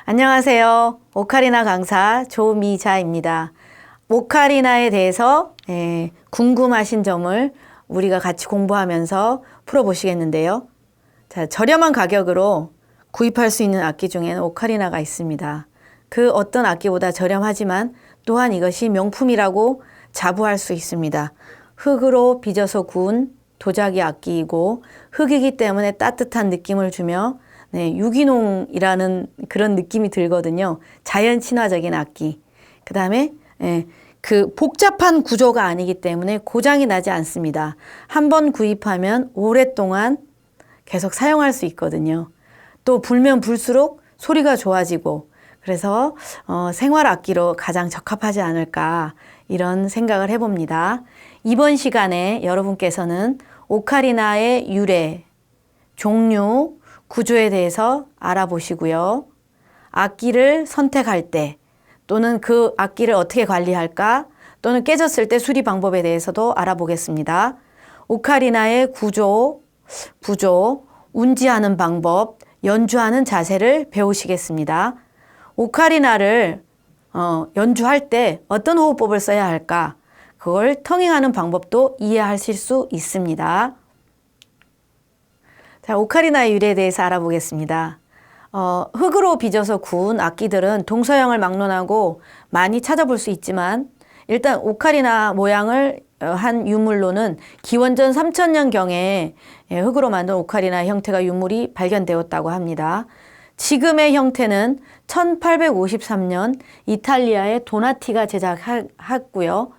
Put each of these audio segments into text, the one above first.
안녕하세요. 오카리나 강사 조미자입니다. 오카리나에 대해서 궁금하신 점을 우리가 같이 공부하면서 풀어보시겠는데요. 자, 저렴한 가격으로 구입할 수 있는 악기 중에는 오카리나가 있습니다. 그 어떤 악기보다 저렴하지만 또한 이것이 명품이라고 자부할 수 있습니다. 흙으로 빚어서 구운 도자기 악기이고 흙이기 때문에 따뜻한 느낌을 주며 유기농이라는 그런 느낌이 들거든요. 자연 친화적인 악기. 그 다음에 그 복잡한 구조가 아니기 때문에 고장이 나지 않습니다. 한번 구입하면 오랫동안 계속 사용할 수 있거든요. 또 불면 불수록 소리가 좋아지고 그래서 생활 악기로 가장 적합하지 않을까 이런 생각을 해봅니다. 이번 시간에 여러분께서는 오카리나의 유래, 종류, 구조에 대해서 알아보시고요. 악기를 선택할 때 또는 그 악기를 어떻게 관리할까 또는 깨졌을 때 수리 방법에 대해서도 알아보겠습니다. 오카리나의 구조, 부조, 운지하는 방법, 연주하는 자세를 배우시겠습니다. 오카리나를 연주할 때 어떤 호흡법을 써야 할까? 그걸 터닝하는 방법도 이해하실 수 있습니다. 자, 오카리나의 유래에 대해서 알아보겠습니다. 흙으로 빚어서 구운 악기들은 동서양을 막론하고 많이 찾아볼 수 있지만 일단 오카리나 모양을 한 유물로는 기원전 3000년경에 흙으로 만든 오카리나 형태가 유물이 발견되었다고 합니다. 지금의 형태는 1853년 이탈리아의 도나티가 제작했고요.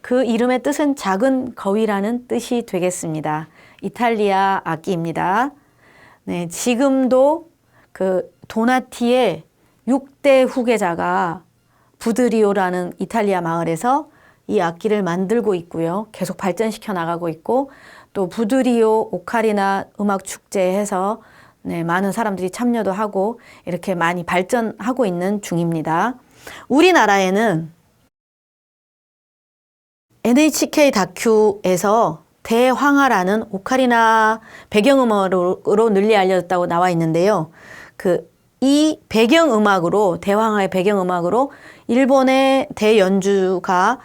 그 이름의 뜻은 작은 거위라는 뜻이 되겠습니다. 이탈리아 악기입니다. 네, 지금도 그 도나티의 6대 후계자가 부드리오라는 이탈리아 마을에서 이 악기를 만들고 있고요. 계속 발전시켜 나가고 있고 또 부드리오 오카리나 음악 축제에서 많은 사람들이 참여도 하고 이렇게 많이 발전하고 있는 중입니다. 우리나라에는 NHK 다큐에서 대황하라는 오카리나 배경음악으로 널리 알려졌다고 나와 있는데요. 이 배경음악으로, 대황하의 배경음악으로 일본의 대연주가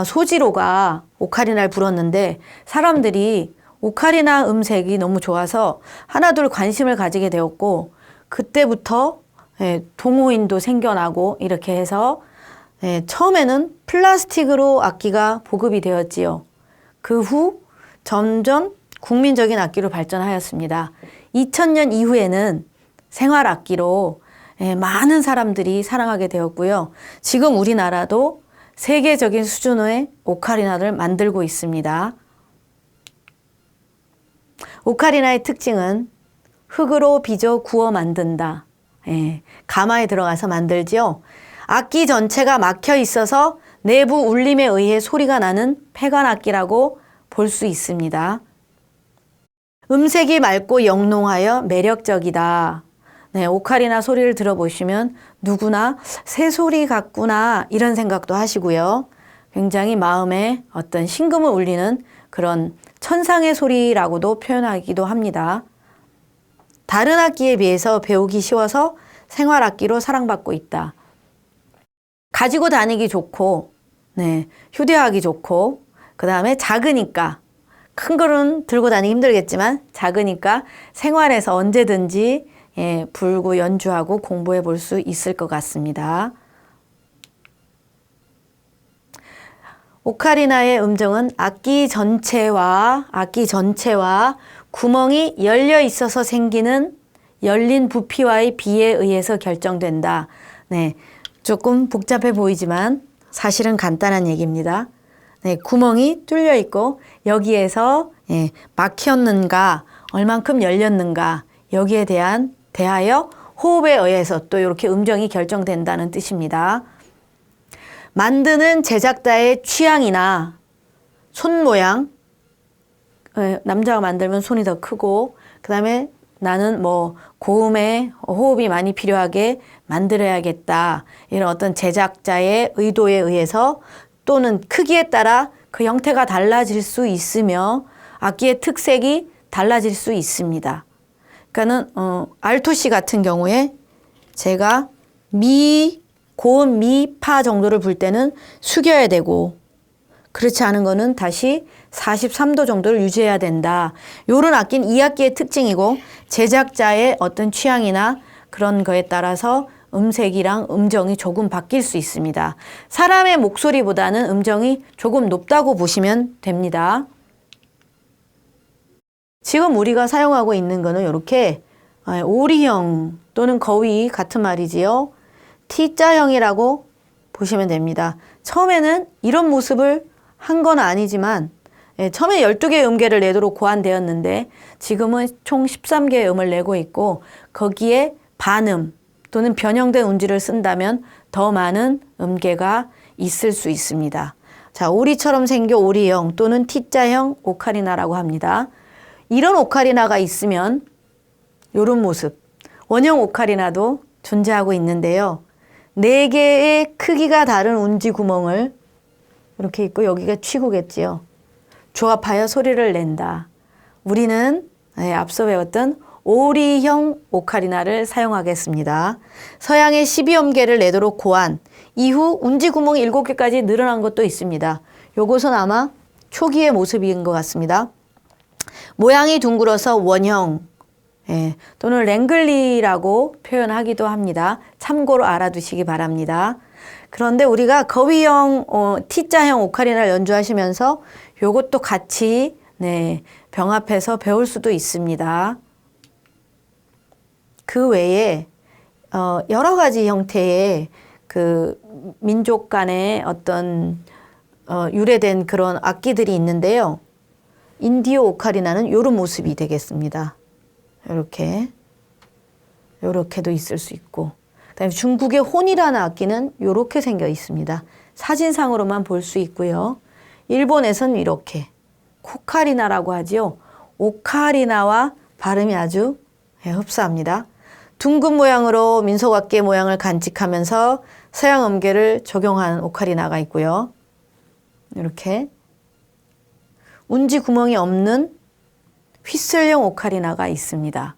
소지로가 오카리나를 불었는데 사람들이 오카리나 음색이 너무 좋아서 하나둘 관심을 가지게 되었고 그때부터 동호인도 생겨나고 이렇게 해서 처음에는 플라스틱으로 악기가 보급이 되었지요. 그 후 점점 국민적인 악기로 발전하였습니다. 2000년 이후에는 생활 악기로 많은 사람들이 사랑하게 되었고요. 지금 우리나라도 세계적인 수준의 오카리나를 만들고 있습니다. 오카리나의 특징은 흙으로 빚어 구워 만든다. 가마에 들어가서 만들지요. 악기 전체가 막혀 있어서 내부 울림에 의해 소리가 나는 폐관악기라고 볼 수 있습니다. 음색이 맑고 영롱하여 매력적이다. 오카리나 소리를 들어보시면 누구나 새소리 같구나 이런 생각도 하시고요. 굉장히 마음에 어떤 심금을 울리는 그런 천상의 소리라고도 표현하기도 합니다. 다른 악기에 비해서 배우기 쉬워서 생활악기로 사랑받고 있다. 가지고 다니기 좋고, 휴대하기 좋고, 그 다음에 작으니까, 큰 거는 들고 다니기 힘들겠지만, 작으니까 생활에서 언제든지 불고 연주하고 공부해 볼 수 있을 것 같습니다. 오카리나의 음정은 악기 전체와 구멍이 열려 있어서 생기는 열린 부피와의 비에 의해서 결정된다. 조금 복잡해 보이지만 사실은 간단한 얘기입니다. 구멍이 뚫려 있고 여기에서 막혔는가 얼만큼 열렸는가 여기에 대하여 호흡에 의해서 또 이렇게 음정이 결정된다는 뜻입니다. 만드는 제작자의 취향이나 손 모양, 남자가 만들면 손이 더 크고 그 다음에 나는 고음에 호흡이 많이 필요하게 만들어야겠다. 이런 어떤 제작자의 의도에 의해서 또는 크기에 따라 그 형태가 달라질 수 있으며 악기의 특색이 달라질 수 있습니다. 그러니까는 알토시 같은 경우에 제가 고음 미, 파 정도를 불 때는 숙여야 되고 그렇지 않은 거는 다시 43도 정도를 유지해야 된다. 요런 악기는 이 악기의 특징이고 제작자의 어떤 취향이나 그런 거에 따라서 음색이랑 음정이 조금 바뀔 수 있습니다. 사람의 목소리보다는 음정이 조금 높다고 보시면 됩니다. 지금 우리가 사용하고 있는 거는 이렇게 오리형 또는 거위 같은 말이지요. T자형이라고 보시면 됩니다. 처음에는 이런 모습을 한 건 아니지만 처음에 12개의 음계를 내도록 고안되었는데 지금은 총 13개의 음을 내고 있고 거기에 반음 또는 변형된 운지를 쓴다면 더 많은 음계가 있을 수 있습니다. 자, 오리처럼 생겨 오리형 또는 T자형 오카리나라고 합니다. 이런 오카리나가 있으면 이런 모습, 원형 오카리나도 존재하고 있는데요. 4개의 크기가 다른 운지 구멍을 이렇게 있고 여기가 취구겠지요. 조합하여 소리를 낸다. 우리는 앞서 배웠던 오리형 오카리나를 사용하겠습니다. 서양의 12음계를 내도록 고안, 이후 운지 구멍이 7개까지 늘어난 것도 있습니다. 요것은 아마 초기의 모습인 것 같습니다. 모양이 둥글어서 원형 또는 랭글리라고 표현하기도 합니다. 참고로 알아두시기 바랍니다. 그런데 우리가 거위형 T자형 오카리나를 연주하시면서 요것도 같이 병합해서 배울 수도 있습니다. 그 외에 여러 가지 형태의 그 민족 간의 어떤 유래된 그런 악기들이 있는데요. 인디오 오카리나는 이런 모습이 되겠습니다. 이렇게도 있을 수 있고, 그다음에 중국의 혼이라는 악기는 이렇게 생겨 있습니다. 사진상으로만 볼 수 있고요. 일본에서는 이렇게 코카리나라고 하지요. 오카리나와 발음이 아주 흡사합니다. 둥근 모양으로 민속악기의 모양을 간직하면서 서양 음계를 적용한 오카리나가 있고요. 이렇게 운지 구멍이 없는 휘슬형 오카리나가 있습니다.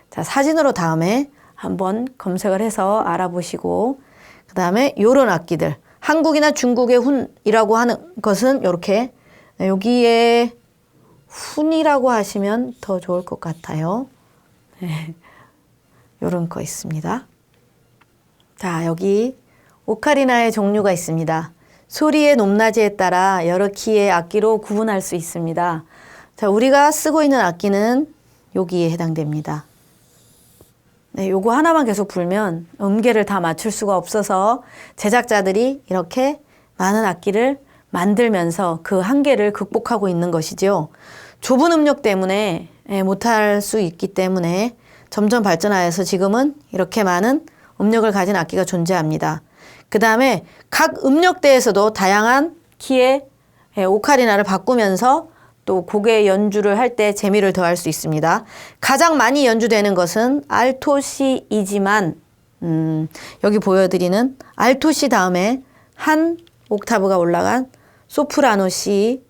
자, 사진으로 다음에 한번 검색을 해서 알아보시고, 그 다음에 요런 악기들. 한국이나 중국의 훈이라고 하는 것은 이렇게, 여기에 훈이라고 하시면 더 좋을 것 같아요. 요런 거 있습니다. 자, 여기 오카리나의 종류가 있습니다. 소리의 높낮이에 따라 여러 키의 악기로 구분할 수 있습니다. 자, 우리가 쓰고 있는 악기는 여기에 해당됩니다. 요거 하나만 계속 불면 음계를 다 맞출 수가 없어서 제작자들이 이렇게 많은 악기를 만들면서 그 한계를 극복하고 있는 것이죠. 좁은 음력 때문에 못할 수 있기 때문에 점점 발전하여서 지금은 이렇게 많은 음력을 가진 악기가 존재합니다. 그 다음에 각 음력대에서도 다양한 키의 오카리나를 바꾸면서 또 곡의 연주를 할 때 재미를 더할 수 있습니다. 가장 많이 연주되는 것은 알토시이지만 여기 보여드리는 알토시 다음에 한 옥타브가 올라간 소프라노 C,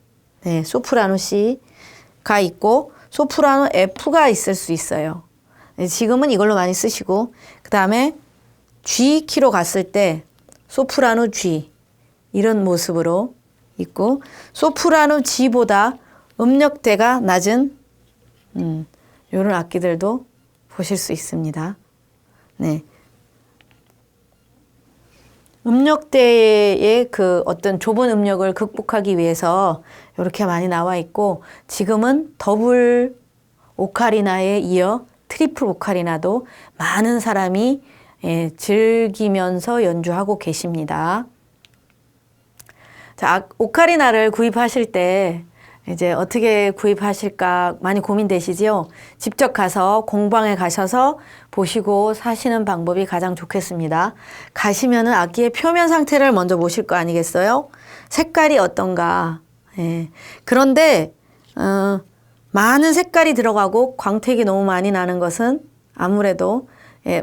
소프라노 C가 있고 소프라노 F가 있을 수 있어요. 지금은 이걸로 많이 쓰시고, 그 다음에 G 키로 갔을 때 소프라노 G 이런 모습으로 있고, 소프라노 G보다 음역대가 낮은 이런 악기들도 보실 수 있습니다. 음역대의 그 어떤 좁은 음역을 극복하기 위해서 이렇게 많이 나와 있고, 지금은 더블 오카리나에 이어 트리플 오카리나도 많은 사람이 즐기면서 연주하고 계십니다. 자, 오카리나를 구입하실 때 이제 어떻게 구입하실까 많이 고민되시지요? 직접 가서 공방에 가셔서 보시고 사시는 방법이 가장 좋겠습니다. 가시면은 악기의 표면 상태를 먼저 보실 거 아니겠어요? 색깔이 어떤가. 그런데 많은 색깔이 들어가고 광택이 너무 많이 나는 것은 아무래도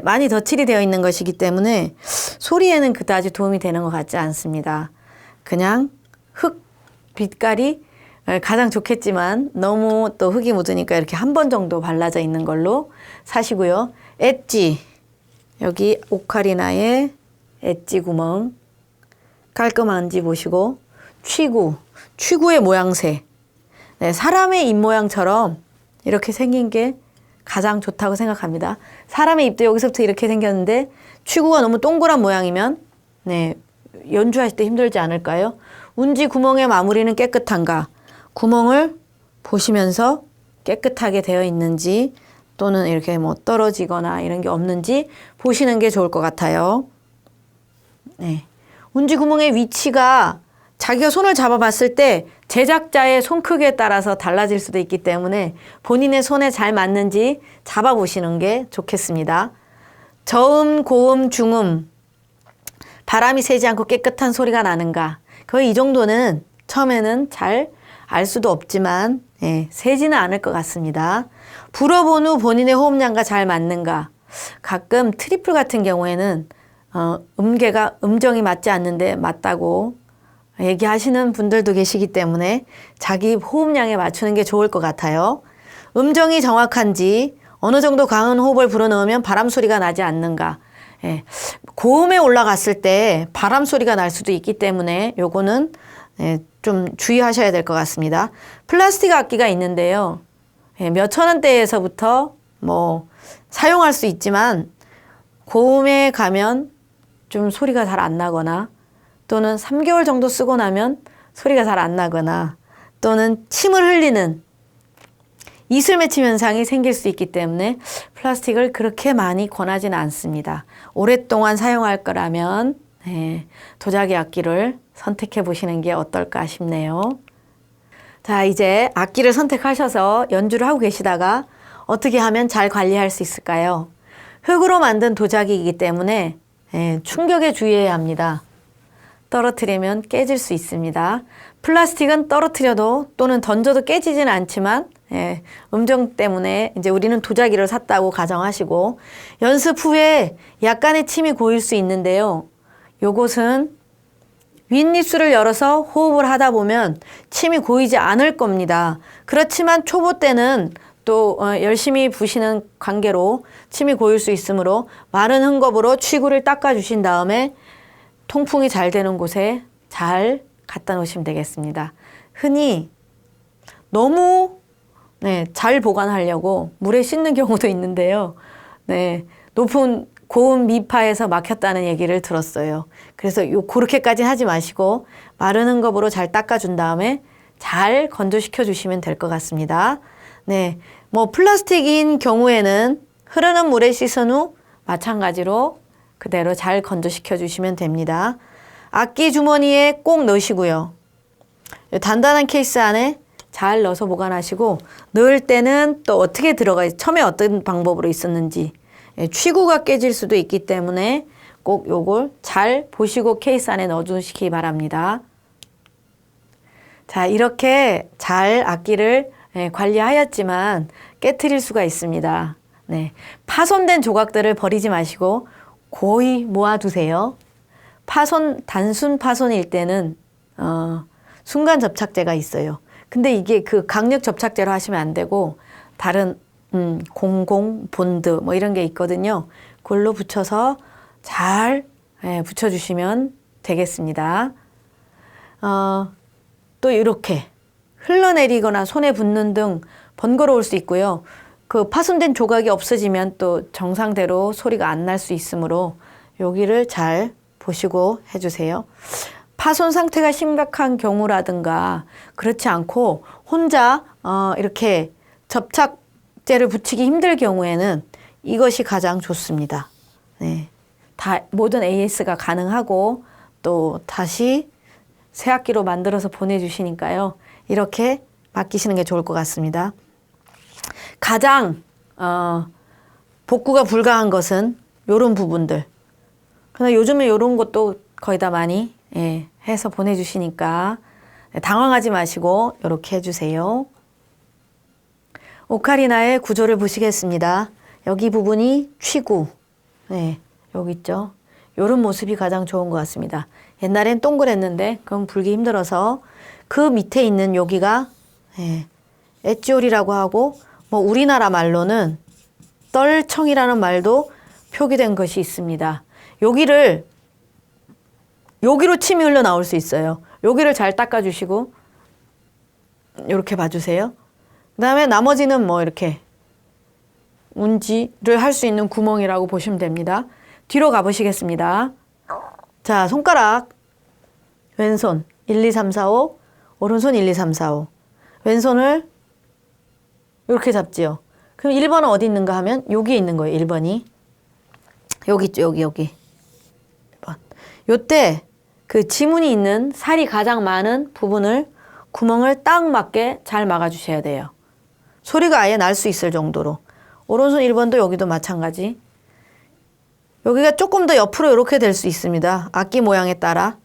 많이 덧칠이 되어 있는 것이기 때문에 소리에는 그다지 도움이 되는 것 같지 않습니다. 그냥 흙 빛깔이 가장 좋겠지만 너무 또 흙이 묻으니까 이렇게 한 번 정도 발라져 있는 걸로 사시고요. 엣지, 여기 오카리나의 엣지 구멍 깔끔한지 보시고 취구의 모양새. 네, 사람의 입 모양처럼 이렇게 생긴 게 가장 좋다고 생각합니다. 사람의 입도 여기서부터 이렇게 생겼는데 취구가 너무 동그란 모양이면 네, 연주하실 때 힘들지 않을까요? 운지 구멍의 마무리는 깨끗한가? 구멍을 보시면서 깨끗하게 되어 있는지 또는 이렇게 뭐 떨어지거나 이런 게 없는지 보시는 게 좋을 것 같아요. 네. 운지 구멍의 위치가 자기가 손을 잡아봤을 때 제작자의 손 크기에 따라서 달라질 수도 있기 때문에 본인의 손에 잘 맞는지 잡아보시는 게 좋겠습니다. 저음, 고음, 중음, 바람이 새지 않고 깨끗한 소리가 나는가? 거의 이 정도는 처음에는 잘 알 수도 없지만 새지는 않을 것 같습니다. 불어본 후 본인의 호흡량과 잘 맞는가? 가끔 트리플 같은 경우에는 음정이 맞지 않는데 맞다고 얘기하시는 분들도 계시기 때문에 자기 호흡량에 맞추는 게 좋을 것 같아요. 음정이 정확한지 어느 정도 강한 호흡을 불어넣으면 바람 소리가 나지 않는가. 고음에 올라갔을 때 바람 소리가 날 수도 있기 때문에 요거는 좀 주의하셔야 될 것 같습니다. 플라스틱 악기가 있는데요. 몇천 원대에서부터 뭐 사용할 수 있지만 고음에 가면 좀 소리가 잘 안 나거나 또는 3개월 정도 쓰고 나면 소리가 잘 안 나거나 또는 침을 흘리는 이슬 맺힘 현상이 생길 수 있기 때문에 플라스틱을 그렇게 많이 권하지는 않습니다. 오랫동안 사용할 거라면 도자기 악기를 선택해 보시는 게 어떨까 싶네요. 자, 이제 악기를 선택하셔서 연주를 하고 계시다가 어떻게 하면 잘 관리할 수 있을까요? 흙으로 만든 도자기이기 때문에 충격에 주의해야 합니다. 떨어뜨리면 깨질 수 있습니다. 플라스틱은 떨어뜨려도 또는 던져도 깨지지는 않지만 음정 때문에 이제 우리는 도자기를 샀다고 가정하시고 연습 후에 약간의 침이 고일 수 있는데요. 요것은 윗입술을 열어서 호흡을 하다 보면 침이 고이지 않을 겁니다. 그렇지만 초보 때는 또 열심히 부시는 관계로 침이 고일 수 있으므로 마른 헝겊으로 취구를 닦아주신 다음에 통풍이 잘 되는 곳에 잘 갖다 놓으시면 되겠습니다. 흔히 너무 잘 보관하려고 물에 씻는 경우도 있는데요. 높은 고온 미파에서 막혔다는 얘기를 들었어요. 그래서 그렇게까지 하지 마시고 마른 헝겊으로 잘 닦아준 다음에 잘 건조시켜 주시면 될 것 같습니다. 뭐 플라스틱인 경우에는 흐르는 물에 씻은 후 마찬가지로 그대로 잘 건조시켜 주시면 됩니다. 악기 주머니에 꼭 넣으시고요. 단단한 케이스 안에 잘 넣어서 보관하시고 넣을 때는 또 어떻게 들어가요? 처음에 어떤 방법으로 있었는지 취구가 깨질 수도 있기 때문에 꼭 요걸 잘 보시고 케이스 안에 넣어주시기 바랍니다. 자, 이렇게 잘 악기를 관리하였지만 깨트릴 수가 있습니다. 파손된 조각들을 버리지 마시고 고이 모아두세요. 단순 파손일 때는 순간 접착제가 있어요. 근데 이게 그 강력 접착제로 하시면 안 되고 다른 공공, 본드 뭐 이런 게 있거든요. 그걸로 붙여서 잘 붙여주시면 되겠습니다. 또 이렇게 흘러내리거나 손에 붙는 등 번거로울 수 있고요. 그 파손된 조각이 없어지면 또 정상대로 소리가 안 날 수 있으므로 여기를 잘 보시고 해주세요. 파손 상태가 심각한 경우라든가 그렇지 않고 혼자 이렇게 접착제를 붙이기 힘들 경우에는 이것이 가장 좋습니다. 모든 AS가 가능하고 또 다시 새 악기로 만들어서 보내주시니까요. 이렇게 맡기시는 게 좋을 것 같습니다. 가장 복구가 불가한 것은 이런 부분들. 그러나 요즘에 이런 것도 거의 다 많이 해서 보내주시니까 당황하지 마시고 이렇게 해주세요. 오카리나의 구조를 보시겠습니다. 여기 부분이 취구. 여기 있죠. 이런 모습이 가장 좋은 것 같습니다. 옛날엔 동그랬는데 그건 불기 힘들어서 그 밑에 있는 여기가 엣지올이라고 하고 뭐 우리나라 말로는 떨청이라는 말도 표기된 것이 있습니다. 여기로 침이 흘러나올 수 있어요. 여기를 잘 닦아주시고 이렇게 봐주세요. 그 다음에 나머지는 뭐 이렇게 운지를 할 수 있는 구멍이라고 보시면 됩니다. 뒤로 가보시겠습니다. 자, 손가락 왼손 1, 2, 3, 4, 5 오른손 1, 2, 3, 4, 5 왼손을 이렇게 잡지요. 그럼 1번은 어디 있는가 하면 여기에 있는 거예요. 1번이 여기 있죠. 여기 1번. 요때 그 지문이 있는 살이 가장 많은 부분을 구멍을 딱 맞게 잘 막아주셔야 돼요. 소리가 아예 날 수 있을 정도로. 오른손 1번도 여기도 마찬가지. 여기가 조금 더 옆으로 이렇게 될 수 있습니다. 악기 모양에 따라.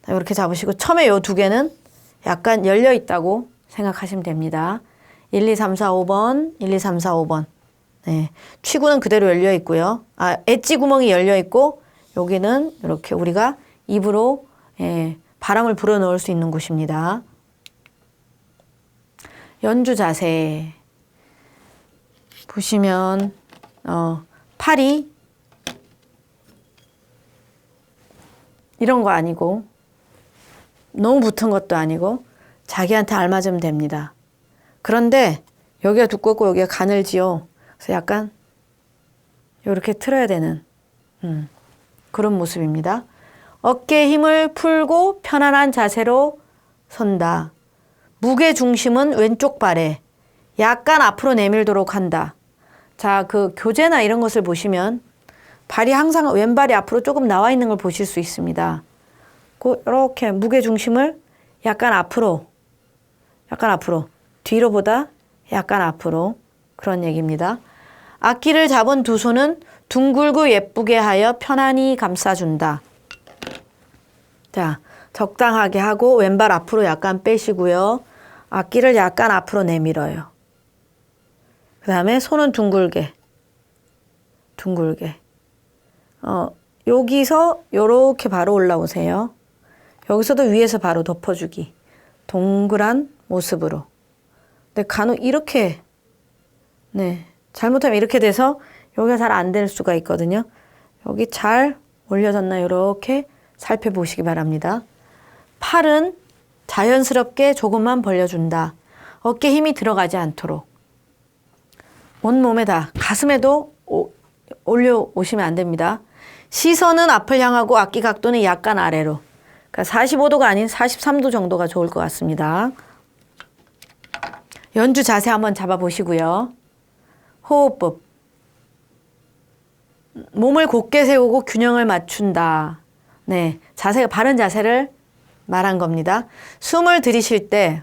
이렇게 잡으시고 처음에 요 두 개는 약간 열려 있다고 생각하시면 됩니다. 1, 2, 3, 4, 5번, 1, 2, 3, 4, 5번. 네. 취구는 그대로 열려 있고요. 엣지 구멍이 열려 있고 여기는 이렇게 우리가 입으로 바람을 불어넣을 수 있는 곳입니다. 연주 자세 보시면 팔이 이런 거 아니고 너무 붙은 것도 아니고 자기한테 알맞으면 됩니다. 그런데 여기가 두껍고 여기가 가늘지요. 그래서 약간 이렇게 틀어야 되는 그런 모습입니다. 어깨에 힘을 풀고 편안한 자세로 선다. 무게 중심은 왼쪽 발에 약간 앞으로 내밀도록 한다. 자, 그 교재나 이런 것을 보시면 발이 항상 왼발이 앞으로 조금 나와 있는 걸 보실 수 있습니다. 이렇게 무게 중심을 약간 앞으로 뒤로보다 약간 앞으로 그런 얘기입니다. 악기를 잡은 두 손은 둥글고 예쁘게 하여 편안히 감싸준다. 자, 적당하게 하고 왼발 앞으로 약간 빼시고요. 악기를 약간 앞으로 내밀어요. 그 다음에 손은 둥글게. 여기서 요렇게 바로 올라오세요. 여기서도 위에서 바로 덮어주기. 동그란 모습으로. 근데 간혹 이렇게 잘못하면 이렇게 돼서 여기가 잘 안 될 수가 있거든요. 여기 잘 올려졌나 이렇게 살펴보시기 바랍니다. 팔은 자연스럽게 조금만 벌려준다. 어깨 힘이 들어가지 않도록. 온몸에다 가슴에도 올려오시면 안 됩니다. 시선은 앞을 향하고 악기 각도는 약간 아래로. 그러니까 45도가 아닌 43도 정도가 좋을 것 같습니다. 연주 자세 한번 잡아보시고요. 호흡법. 몸을 곧게 세우고 균형을 맞춘다. 네, 자세가 바른 자세를 말한 겁니다. 숨을 들이쉴 때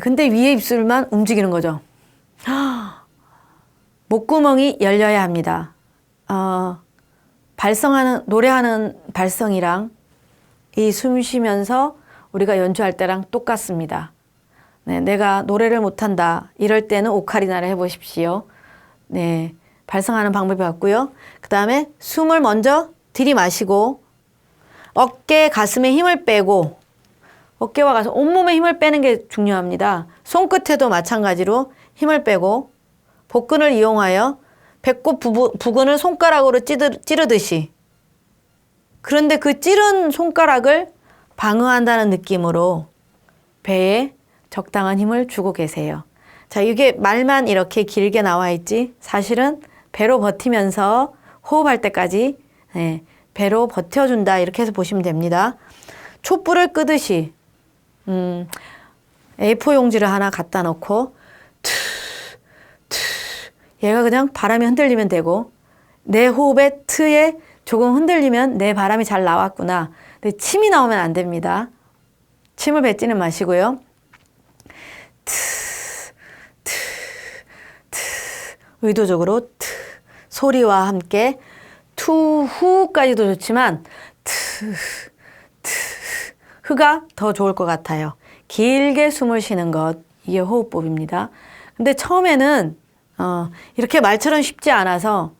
근데 위에 입술만 움직이는 거죠. 목구멍이 열려야 합니다. 노래하는 발성이랑 이 숨 쉬면서 우리가 연주할 때랑 똑같습니다. 네, 내가 노래를 못한다. 이럴 때는 오카리나를 해보십시오. 네, 발성하는 방법이 같고요. 그 다음에 숨을 먼저 들이마시고 어깨, 가슴에 힘을 빼고 어깨와 가슴, 온몸에 힘을 빼는 게 중요합니다. 손끝에도 마찬가지로 힘을 빼고 복근을 이용하여 배꼽 부근을 손가락으로 찌르듯이 그런데 그 찌른 손가락을 방어한다는 느낌으로 배에 적당한 힘을 주고 계세요. 자, 이게 말만 이렇게 길게 나와 있지 사실은 배로 버티면서 호흡할 때까지 배로 버텨준다 이렇게 해서 보시면 됩니다. 촛불을 끄듯이 A4 용지를 하나 갖다 놓고 얘가 그냥 바람이 흔들리면 되고 내 호흡의 트에 조금 흔들리면 내 바람이 잘 나왔구나. 근데 침이 나오면 안 됩니다. 침을 뱉지는 마시고요. 의도적으로 소리와 함께 투후까지도 좋지만 흐가 더 좋을 것 같아요. 길게 숨을 쉬는 것 이게 호흡법입니다. 근데 처음에는 이렇게 말처럼 쉽지 않아서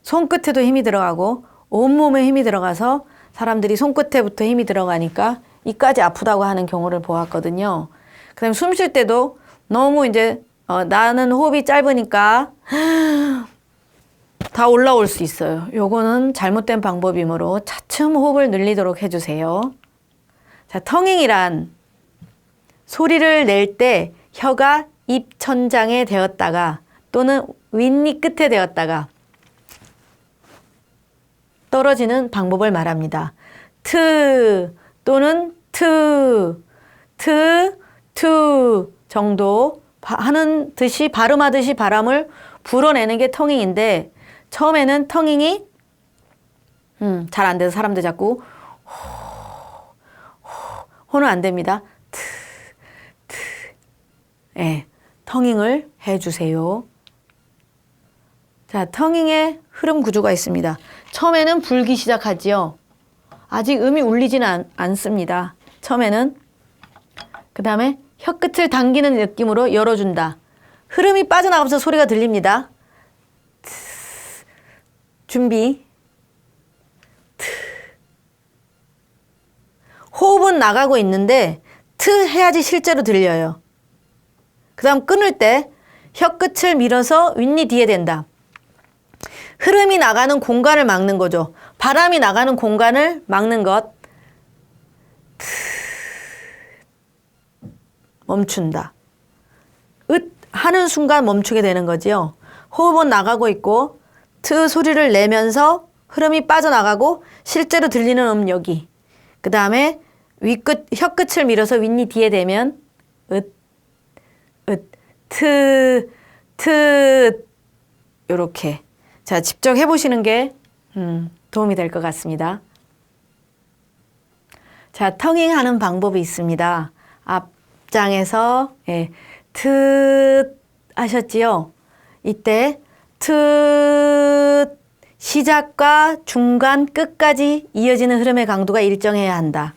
손끝에도 힘이 들어가고 온몸에 힘이 들어가서 사람들이 손끝에부터 힘이 들어가니까 이까지 아프다고 하는 경우를 보았거든요. 그 다음에 숨 쉴 때도 너무 이제 나는 호흡이 짧으니까 다 올라올 수 있어요. 요거는 잘못된 방법이므로 차츰 호흡을 늘리도록 해주세요. 자, 텅잉이란 소리를 낼 때 혀가 입 천장에 대었다가 또는 윗니 끝에 대었다가 떨어지는 방법을 말합니다. 트 또는 트, 투 정도 하는 듯이 발음하듯이 바람을 불어내는 게 텅잉인데 처음에는 텅잉이 잘 안 돼서 사람들 자꾸 호는 안 됩니다. 예, 텅잉을 해주세요. 자, 텅잉의 흐름 구조가 있습니다. 처음에는 불기 시작하지요. 아직 음이 울리지는 않습니다. 처음에는. 그 다음에 혀끝을 당기는 느낌으로 열어준다. 흐름이 빠져나가면서 소리가 들립니다. 준비. 호흡은 나가고 있는데 트 해야지 실제로 들려요. 그 다음 끊을 때 혀끝을 밀어서 윗니 뒤에 댄다. 흐름이 나가는 공간을 막는 거죠. 바람이 나가는 공간을 막는 것. 멈춘다. 으 하는 순간 멈추게 되는 거지요. 호흡은 나가고 있고 트 소리를 내면서 흐름이 빠져나가고 실제로 들리는 여기. 그 다음에 혀끝을 밀어서 윗니 뒤에 대면 요렇게. 자, 직접 해보시는 게 도움이 될 것 같습니다. 자, 텅잉 하는 방법이 있습니다. 앞장에서 하셨지요? 이때 시작과 중간 끝까지 이어지는 흐름의 강도가 일정해야 한다.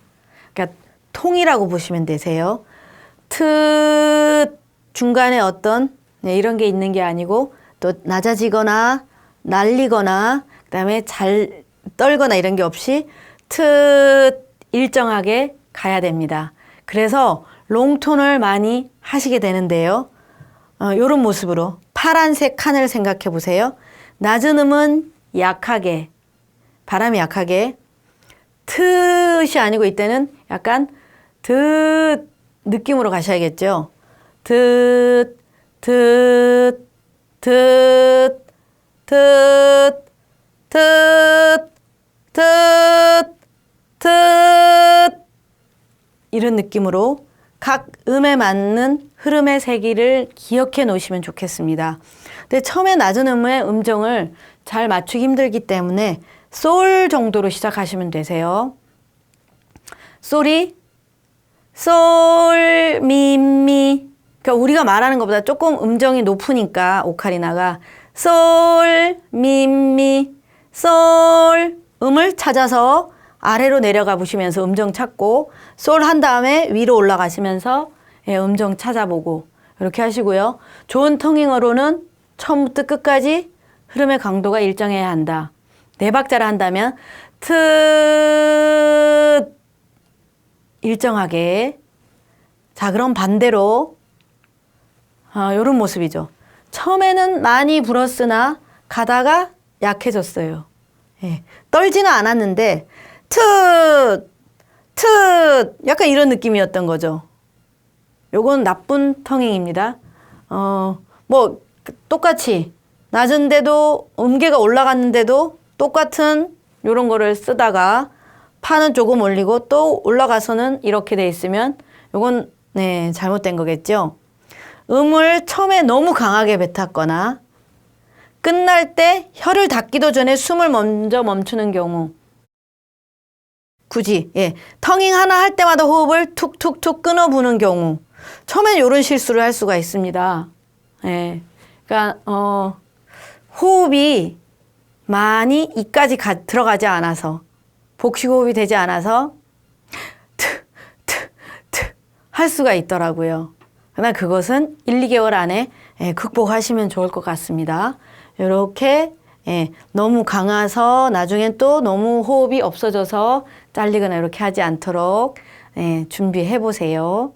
그러니까 통이라고 보시면 되세요. 중간에 어떤 이런 게 있는 게 아니고 또 낮아지거나 날리거나 그다음에 잘 떨거나 이런 게 없이 일정하게 가야 됩니다. 그래서 롱톤을 많이 하시게 되는데요. 이런 모습으로 파란색 칸을 생각해 보세요. 낮은 음은 약하게, 바람이 약하게, 트이 아니고 이때는 약간 느낌으로 가셔야겠죠. 이런 느낌으로 각 음에 맞는 흐름의 세기를 기억해 놓으시면 좋겠습니다. 근데 처음에 낮은 음의 음정을 잘 맞추기 힘들기 때문에 솔 정도로 시작하시면 되세요. 솔이 솔, 미. 그러니까 우리가 말하는 것보다 조금 음정이 높으니까 오카리나가 솔, 미, 솔 음을 찾아서 아래로 내려가 보시면서 음정 찾고 솔 한 다음에 위로 올라가시면서 음정 찾아보고 이렇게 하시고요. 좋은 텅잉어로는 처음부터 끝까지 흐름의 강도가 일정해야 한다. 4박자를 한다면 일정하게. 자, 그럼 반대로 이런 모습이죠. 처음에는 많이 불었으나 가다가 약해졌어요. 떨지는 않았는데 약간 이런 느낌이었던 거죠. 요건 나쁜 텅잉입니다. 뭐 똑같이 낮은데도 음계가 올라갔는데도 똑같은 요런 거를 쓰다가 파는 조금 올리고 또 올라가서는 이렇게 돼 있으면 요건 잘못된 거겠죠. 음을 처음에 너무 강하게 뱉었거나 끝날 때 혀를 닫기도 전에 숨을 먼저 멈추는 경우. 굳이 텅잉 하나 할 때마다 호흡을 툭툭툭 끊어 부는 경우. 처음엔 이런 실수를 할 수가 있습니다. 그러니까 호흡이 많이 이까지 들어가지 않아서 복식호흡이 되지 않아서 할 수가 있더라고요. 그러나 그것은 1, 2개월 안에 극복하시면 좋을 것 같습니다. 이렇게 너무 강해서 나중엔 또 너무 호흡이 없어져서 잘리거나 이렇게 하지 않도록 준비해 보세요.